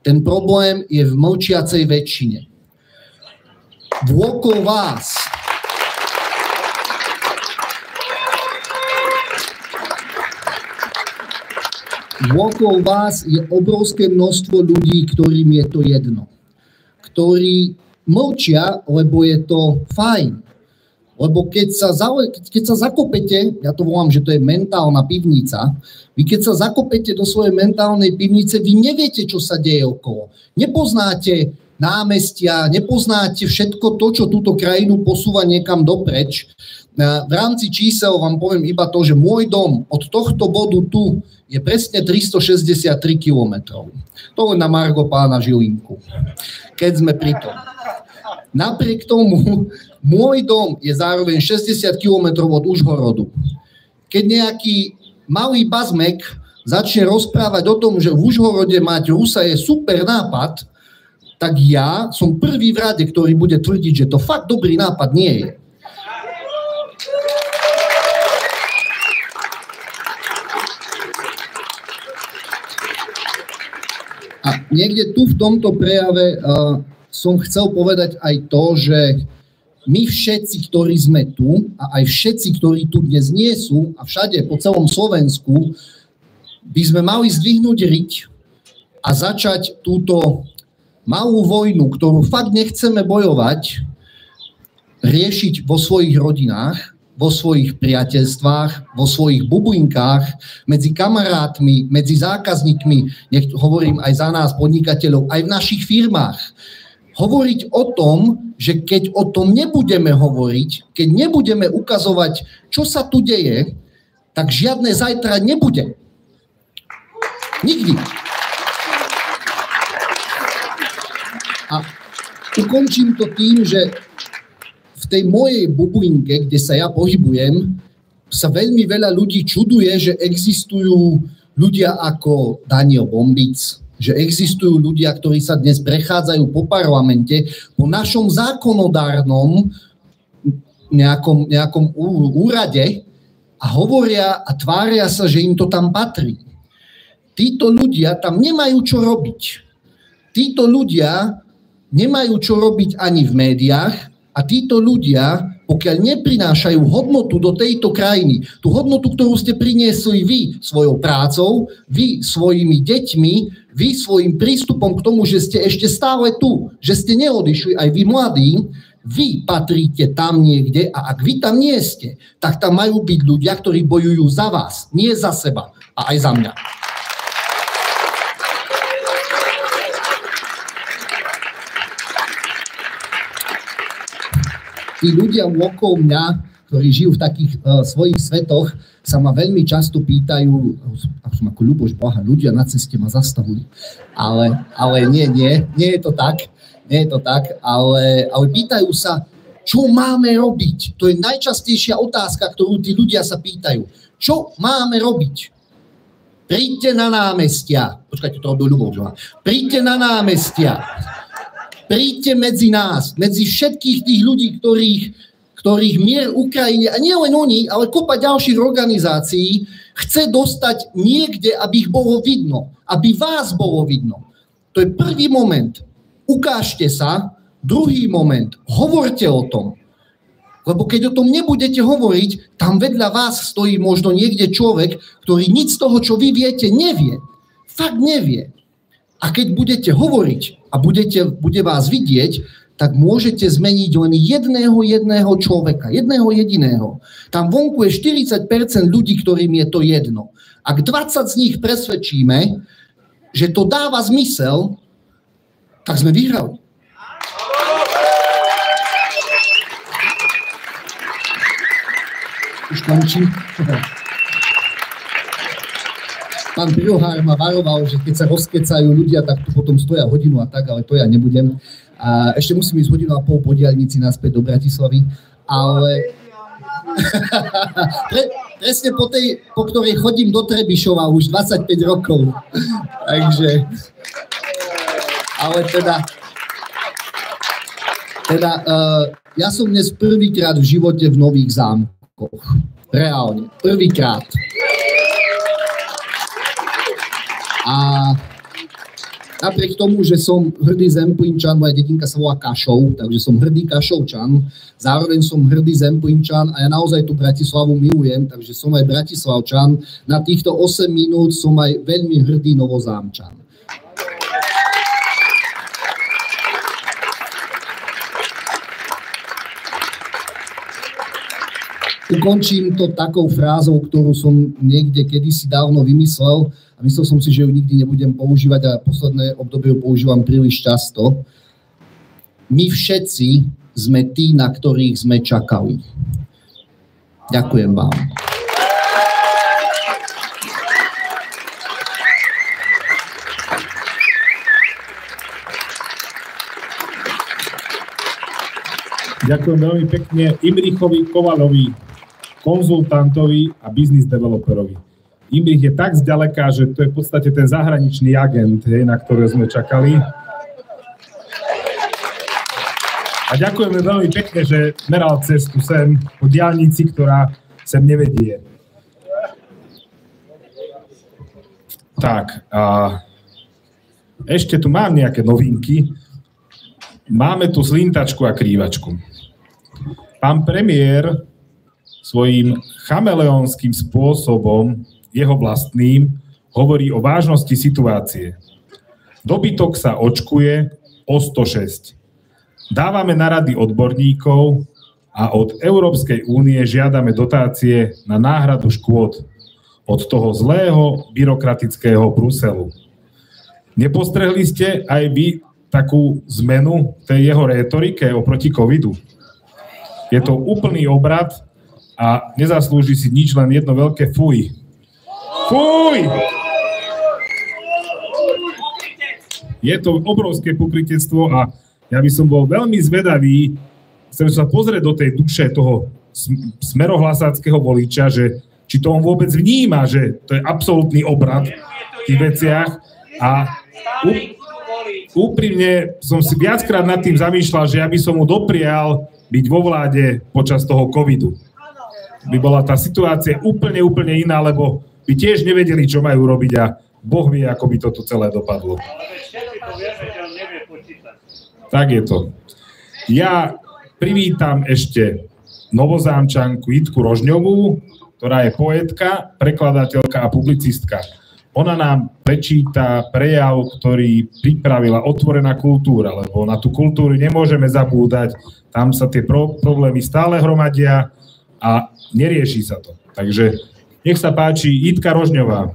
Ten problém je v mlčiacej väčšine. Vôkol vás je obrovské množstvo ľudí, ktorým je to jedno. Ktorí mlčia, lebo je to fajn. Lebo keď sa zakopete, ja to volám, že to je mentálna pivnica, vy keď sa zakopete do svojej mentálnej pivnice, vy neviete, čo sa deje okolo. Nepoznáte námestia, nepoznáte všetko to, čo túto krajinu posúva niekam dopreč. V rámci čísel vám poviem iba to, že môj dom od tohto bodu tu je presne 363 kilometrov. To len na margo pána Žilinku. Keď sme pri tom. Napriek tomu, môj dom je zároveň 60 kilometrov od Užhorodu. Keď nejaký malý bazmek začne rozprávať o tom, že v Užhorode mať Rusa je super nápad, tak ja som prvý v rade, ktorý bude tvrdiť, že to fakt dobrý nápad nie je. A niekde tu v tomto prejave som chcel povedať aj to, že my všetci, ktorí sme tu a aj všetci, ktorí tu dnes nie sú a všade po celom Slovensku, by sme mali zdvihnúť riť a začať túto malú vojnu, ktorú fakt nechceme bojovať, riešiť vo svojich rodinách, vo svojich priateľstvách, vo svojich bublinkách, medzi kamarátmi, medzi zákazníkmi, nech hovorím aj za nás, podnikateľov, aj v našich firmách. Hovoriť o tom, že keď o tom nebudeme hovoriť, keď nebudeme ukazovať, čo sa tu deje, tak žiadne zajtra nebude. Nikdy. A ukončím to tým, že v tej mojej bublinke, kde sa ja pohybujem, sa veľmi veľa ľudí čuduje, že existujú ľudia ako Daniel Bombic, že existujú ľudia, ktorí sa dnes prechádzajú po parlamente, po našom zákonodárnom nejakom úrade a hovoria a tvária sa, že im to tam patrí. Títo ľudia tam nemajú čo robiť. Títo ľudia nemajú čo robiť ani v médiách, a títo ľudia, pokiaľ neprinášajú hodnotu do tejto krajiny, tú hodnotu, ktorú ste priniesli vy svojou prácou, vy svojimi deťmi, vy svojim prístupom k tomu, že ste ešte stále tu, že ste neodišli, aj vy mladí, vy patríte tam niekde a ak vy tam nie ste, tak tam majú byť ľudia, ktorí bojujú za vás, nie za seba a aj za mňa. Tí ľudia okolo mňa, ktorí žijú v takých svojich svetoch, sa ma veľmi často pýtajú, som ako Ľuboš Blaha, ľudia na ceste ma zastavujú. Ale nie je to tak, ale pýtajú sa, čo máme robiť. To je najčastejšia otázka, ktorú tí ľudia sa pýtajú. Čo máme robiť? Príďte na námestia. Počkajte, to robil Ľuboš Blaha. Príďte na námestia. Príďte medzi nás, medzi všetkých tých ľudí, ktorých mier Ukrajine, a nie len oni, ale kopa ďalších organizácií, chce dostať niekde, aby ich bolo vidno, aby vás bolo vidno. To je prvý moment. Ukážte sa. Druhý moment. Hovorte o tom. Lebo keď o tom nebudete hovoriť, tam vedľa vás stojí možno niekde človek, ktorý nič z toho, čo vy viete, nevie. Fakt nevie. A keď budete hovoriť a bude vás vidieť, tak môžete zmeniť len jedného človeka, jedného jediného. Tam vonku je 40% ľudí, ktorým je to jedno. Ak 20 z nich presvedčíme, že to dáva zmysel, tak sme vyhrali. Už končím. Pán Pirohár ma varoval, že keď sa rozkecajú ľudia, tak tu potom stoja hodinu a tak, ale to ja nebudem. A ešte musím ísť hodinu a pol po diaľnici naspäť do Bratislavy, ale presne po ktorej chodím do Trebišova už 25 rokov. Takže, ale ja som dnes prvýkrát v živote v Nových Zámkoch. Reálne, prvýkrát. A napriek tomu, že som hrdý Zemplínčan, moja dedinka sa volá Kašov, takže som hrdý Kašovčan, zároveň som hrdý Zemplínčan a ja naozaj tú Bratislavu milujem, takže som aj Bratislavčan. Na týchto 8 minút som aj veľmi hrdý Novozámčan. Ukončím to takou frázou, ktorú som niekde kedysi dávno vymyslel a myslel som si, že ju nikdy nebudem používať a posledné obdobie ju používam príliš často. My všetci sme tí, na ktorých sme čakali. Ďakujem vám. Ďakujem veľmi pekne Imrichovi Kovalovi, konzultantovi a business developerovi. Imrich je tak zďaleka, že to je v podstate ten zahraničný agent, na ktorého sme čakali. A ďakujeme veľmi pekne, že meral cestu sem po diaľnici, ktorá sem nevedie. Tak, a ešte tu mám nejaké novinky. Máme tu slintačku a krývačku. Pán premiér svojím chameleonským spôsobom, jeho vlastným, hovorí o vážnosti situácie. Dobytok sa očkuje o 106. Dávame na rady odborníkov a od Európskej únie žiadame dotácie na náhradu škôd od toho zlého byrokratického Bruselu. Nepostrehli ste aj vy takú zmenu tej jeho rétorike oproti covidu? Je to úplný obrat a nezaslúži si nič, len jedno veľké fuj. Fuj! Je to obrovské pokrytectvo a ja by som bol veľmi zvedavý, chcem sa pozrieť do tej duše toho smerohlasáckého voliča, že či to on vôbec vníma, že to je absolútny obrat v tých veciach a úprimne som si viackrát nad tým zamýšľal, že ja by som mu doprial byť vo vláde počas toho covidu. By bola tá situácia úplne iná, lebo by tiež nevedeli, čo majú robiť a Boh vie, ako by toto celé dopadlo. Tak je to. Ja privítam ešte Novozámčanku Jitku Rožňovú, ktorá je poetka, prekladateľka a publicistka. Ona nám prečíta prejav, ktorý pripravila Otvorená kultúra, lebo na tú kultúru nemôžeme zabúdať. Tam sa tie problémy stále hromadia a nerieši sa to. Takže nech sa páči Jitka Rožňová.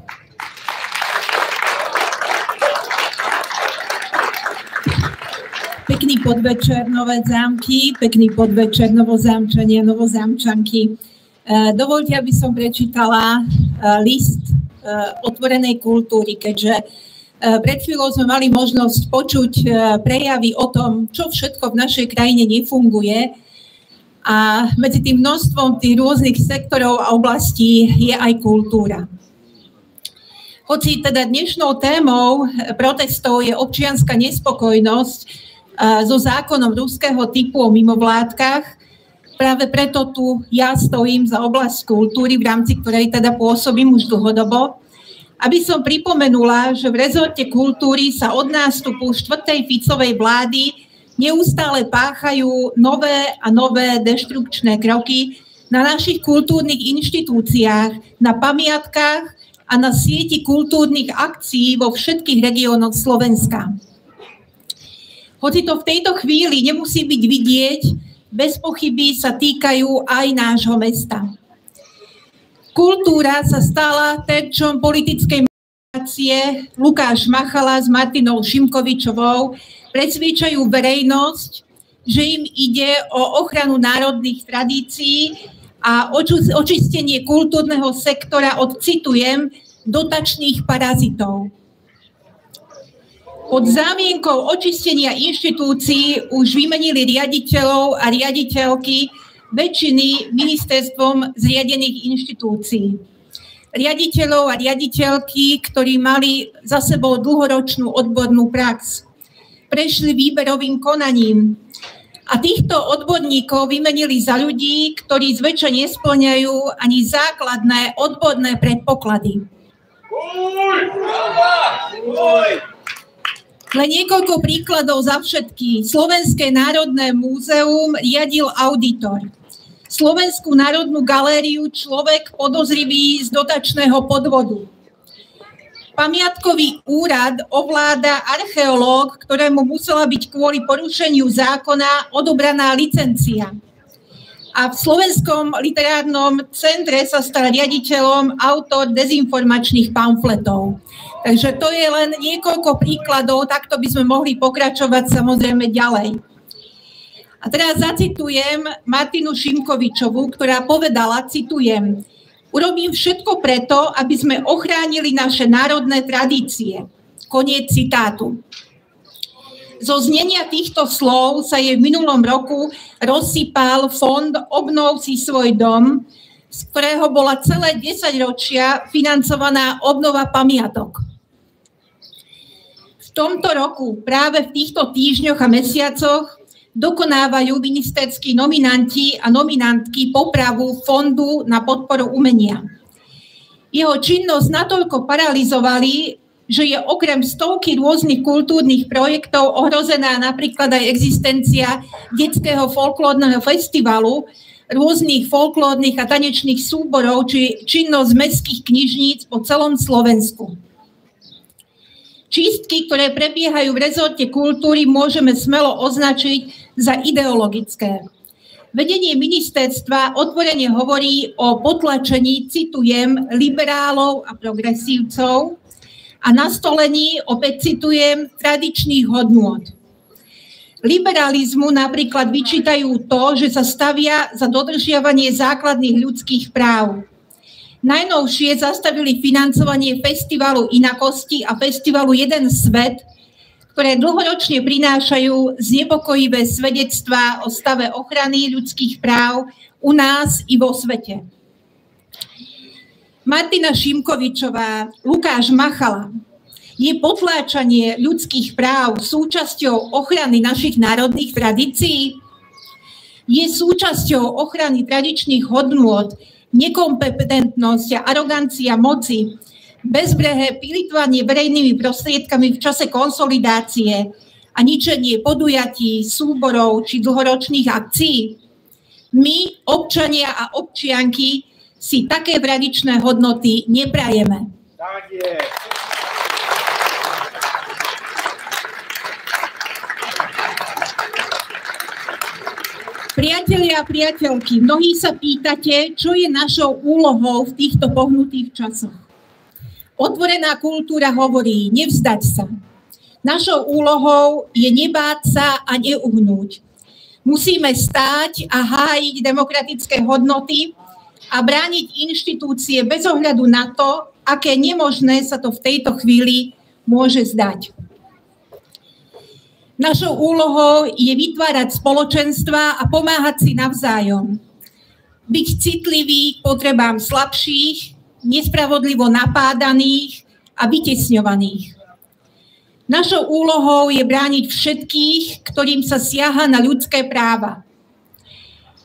Pekný podvečer, Nové Zámky, pekný podvečer, Novozámčania, Novozámčanky. Dovoľte, aby som prečítala list Otvorenej kultúry, keďže pred chvíľou sme mali možnosť počuť prejavy o tom, čo všetko v našej krajine nefunguje. A medzi tým množstvom tých rôznych sektorov a oblastí je aj kultúra. Hoci teda dnešnou témou protestov je občianska nespokojnosť so zákonom ruského typu o mimovládkach, práve preto tu ja stojím za oblasť kultúry, v rámci ktorej teda pôsobím už dlhodobo, aby som pripomenula, že v rezorte kultúry sa od nástupu 4. Ficovej vlády neustále páchajú nové a nové deštrukčné kroky na našich kultúrnych inštitúciách, na pamiatkách a na sieti kultúrnych akcií vo všetkých regiónoch Slovenska. Hoci to v tejto chvíli nemusí byť vidieť, bez pochyby sa týkajú aj nášho mesta. Kultúra sa stala terčom politickej mobilizácie. Lukáš Machala s Martinou Šimkovičovou presviečajú verejnosť, že im ide o ochranu národných tradícií a očistenie kultúrneho sektora od, citujem, dotačných parazitov. Pod zámienkou očistenia inštitúcií už vymenili riaditeľov a riaditeľky väčšiny ministerstvom zriadených inštitúcií. Riaditeľov a riaditeľky, ktorí mali za sebou dlhoročnú odbornú prax, prešli výberovým konaním a týchto odborníkov vymenili za ľudí, ktorí zväčša nespĺňajú ani základné odborné predpoklady. Len niekoľko príkladov za všetky. Slovenské národné múzeum riadil auditor. Slovenskú národnú galériu človek podozrivý z dotačného podvodu. Pamiatkový úrad ovláda archeológ, ktorému musela byť kvôli porušeniu zákona odobraná licencia. A v Slovenskom literárnom centre sa stal riaditeľom autor dezinformačných pamfletov. Takže to je len niekoľko príkladov, takto by sme mohli pokračovať samozrejme ďalej. A teraz zacitujem Martinu Šimkovičovú, ktorá povedala, citujem, urobím všetko preto, aby sme ochránili naše národné tradície. Koniec citátu. Zo znenia týchto slov sa jej v minulom roku rozsypal fond Obnov si svoj dom, z ktorého bola celé 10 ročia financovaná obnova pamiatok. V tomto roku, práve v týchto týždňoch a mesiacoch, dokonávajú ministerskí nominanti a nominantky popravu Fondu na podporu umenia. Jeho činnosť natoľko paralizovali, že je okrem stovky rôznych kultúrnych projektov ohrozená napríklad aj existencia detského folklórneho festivalu, rôznych folklórnych a tanečných súborov či činnosť mestských knižníc po celom Slovensku. Čistky, ktoré prebiehajú v rezorte kultúry, môžeme smelo označiť za ideologické. Vedenie ministerstva otvorene hovorí o potlačení, citujem, liberálov a progresívcov a nastolení, opäť citujem, tradičných hodnôt. Liberalizmu napríklad vyčítajú to, že sa stavia za dodržiavanie základných ľudských práv. Najnovšie zastavili financovanie festivalu Inakosti a festivalu Jeden svet, ktoré dlhoročne prinášajú znepokojivé svedectvá o stave ochrany ľudských práv u nás i vo svete. Martina Šimkovičová, Lukáš Machala, je potláčanie ľudských práv súčasťou ochrany našich národných tradícií? Je súčasťou ochrany tradičných hodnôt nekompetentnosť a arogancia moci, bezbrehé plytvanie verejnými prostriedkami v čase konsolidácie a ničenie podujatí, súborov či dlhoročných akcií? My, občania a občianky, si také tradičné hodnoty neprajeme. Tak je. Priatelia a priateľky, mnohí sa pýtate, čo je našou úlohou v týchto pohnutých časoch. Otvorená kultúra hovorí, nevzdať sa. Našou úlohou je nebáť sa a neuhnúť. Musíme stáť a hájiť demokratické hodnoty a brániť inštitúcie bez ohľadu na to, aké nemožné sa to v tejto chvíli môže zdať. Našou úlohou je vytvárať spoločenstva a pomáhať si navzájom. Byť citlivý k potrebám slabších, nespravodlivo napádaných a vytesňovaných. Našou úlohou je brániť všetkých, ktorým sa siaha na ľudské práva.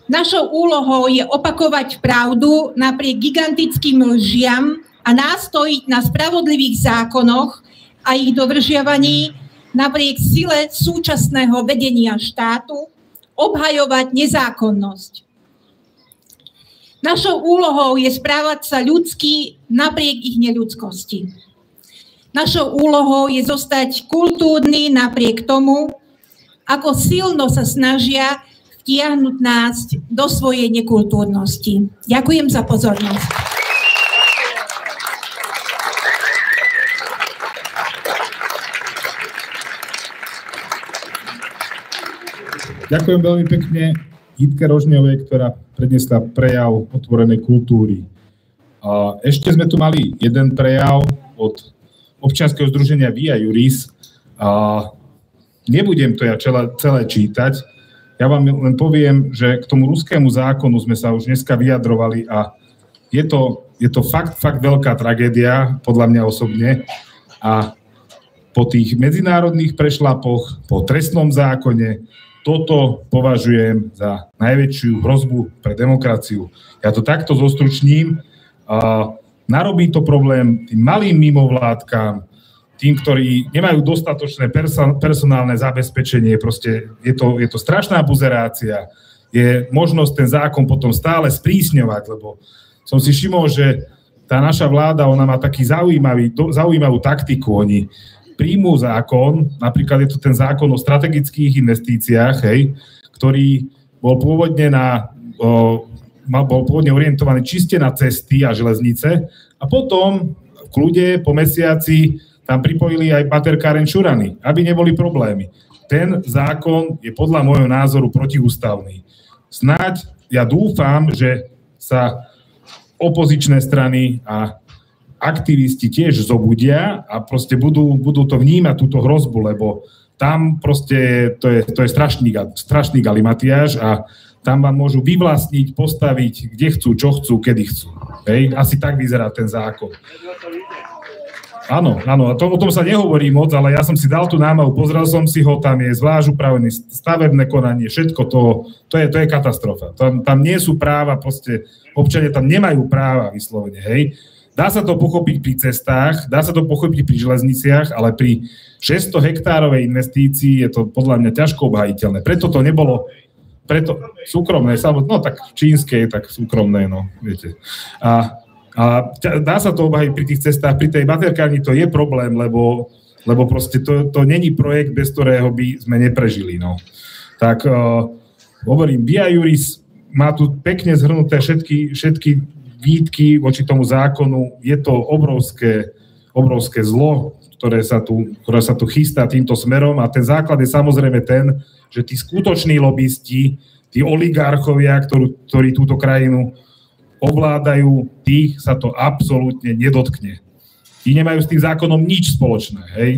Našou úlohou je opakovať pravdu napriek gigantickým lžiam a nástojiť na spravodlivých zákonoch a ich dodržiavaní napriek sile súčasného vedenia štátu, obhajovať nezákonnosť. Našou úlohou je správať sa ľudsky napriek ich neľudskosti. Našou úlohou je zostať kultúrny napriek tomu, ako silno sa snažia vtiahnuť nás do svojej nekultúrnosti. Ďakujem za pozornosť. Ďakujem veľmi pekne Jitke Rožňovej, ktorá predniesla prejav otvorenej kultúry. A ešte sme tu mali jeden prejav od občianskeho združenia Via Juris. A nebudem to ja celé čítať. Ja vám len poviem, že k tomu ruskému zákonu sme sa už dneska vyjadrovali a je to fakt veľká tragédia, podľa mňa osobne. A po tých medzinárodných prešlapoch, po trestnom zákone, toto považujem za najväčšiu hrozbu pre demokraciu. Ja to takto zostručním. Narobí to problém tým malým mimovládkam, tým, ktorí nemajú dostatočné personálne zabezpečenie. Proste je to strašná buzerácia. Je možnosť ten zákon potom stále sprísňovať, lebo som si všimol, že tá naša vláda, ona má taký zaujímavú taktiku. Oni príjmu zákon, napríklad je to ten zákon o strategických investíciách, ktorý bol pôvodne orientovaný čiste na cesty a železnice a potom v kľude po mesiaci tam pripojili aj baterkáren Šurany, aby neboli problémy. Ten zákon je podľa môjho názoru protiústavný. Snáď ja dúfam, že sa opozičné strany a aktivisti tiež zobudia a proste budú to vnímať, túto hrozbu, lebo tam proste to je strašný galimatiáž a tam vám môžu vyvlastniť, postaviť, kde chcú, čo chcú, kedy chcú. Asi tak vyzerá ten zákon. Áno, a o tom sa nehovorí moc, ale ja som si dal tú námahu, pozrel som si ho, tam je zvlášť upravené stavebné konanie, všetko to je katastrofa. Tam nie sú práva, proste občania tam nemajú práva vyslovene, Dá sa to pochopiť pri cestách, dá sa to pochopiť pri železniciach, ale pri 600 hektárovej investícii je to podľa mňa ťažko obhajiteľné. Preto to nebolo, súkromné, no tak čínske je tak súkromné, no, viete. A dá sa to obhajiť pri tých cestách, pri tej baterkárni to je problém, lebo lebo proste to není projekt, bez ktorého by sme neprežili. No. Tak hovorím, Via Juris má tu pekne zhrnuté všetky výtky voči tomu zákonu. Je to obrovské zlo, ktoré sa tu chystá týmto smerom a ten základ je samozrejme ten, že tí skutoční lobisti, tí oligarchovia, ktorí túto krajinu ovládajú, tých sa to absolútne nedotkne. Tí nemajú s tým zákonom nič spoločné, hej.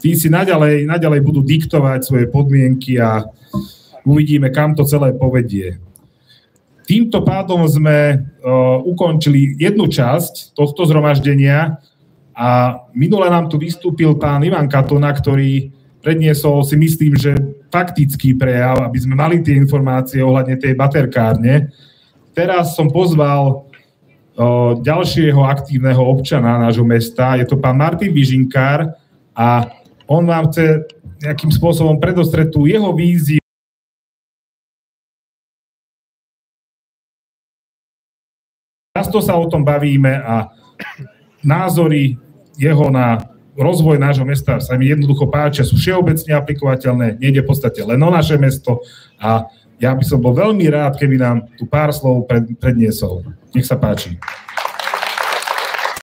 Tí si naďalej budú diktovať svoje podmienky a uvidíme, kam to celé povedie. Týmto pádom sme ukončili jednu časť tohto zhromaždenia a minule nám tu vystúpil pán Ivan Katona, ktorý predniesol, si myslím, že faktický prejav, aby sme mali tie informácie ohľadne tej baterkárne. Teraz som pozval ďalšieho aktívneho občana nášho mesta, je to pán Martin Vyžinkár a on vám chce nejakým spôsobom predostrieť tú jeho víziu. Často sa o tom bavíme a názory jeho na rozvoj nášho mesta sa mi jednoducho páčia, sú všeobecne aplikovateľné, nejde v podstate len o naše mesto a ja by som bol veľmi rád, keby nám tu pár slov predniesol. Nech sa páči.